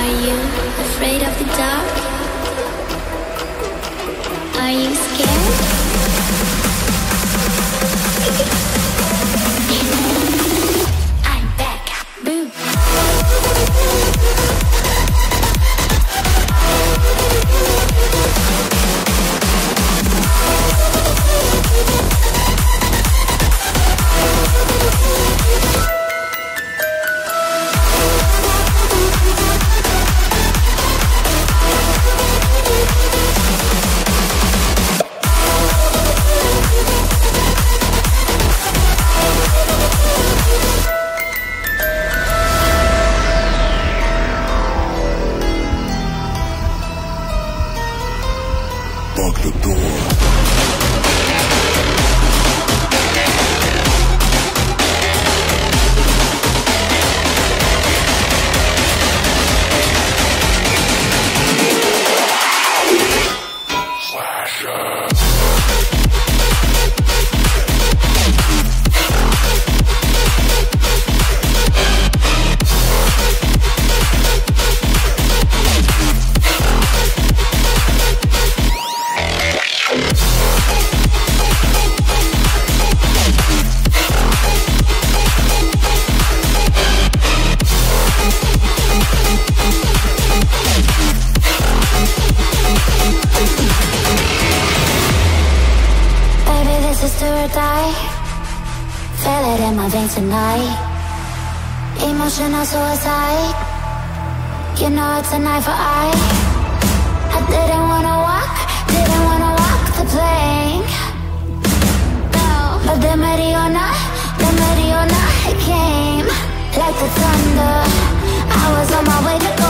Are you afraid of the dark? Are you scared? I'm back. Boom. Lock the door. This is do or die. Feel it in my veins tonight. Emotional suicide. You know it's an eye for eye. I didn't wanna walk the plank. No, but the Mariona, it came like the thunder. I was on my way to go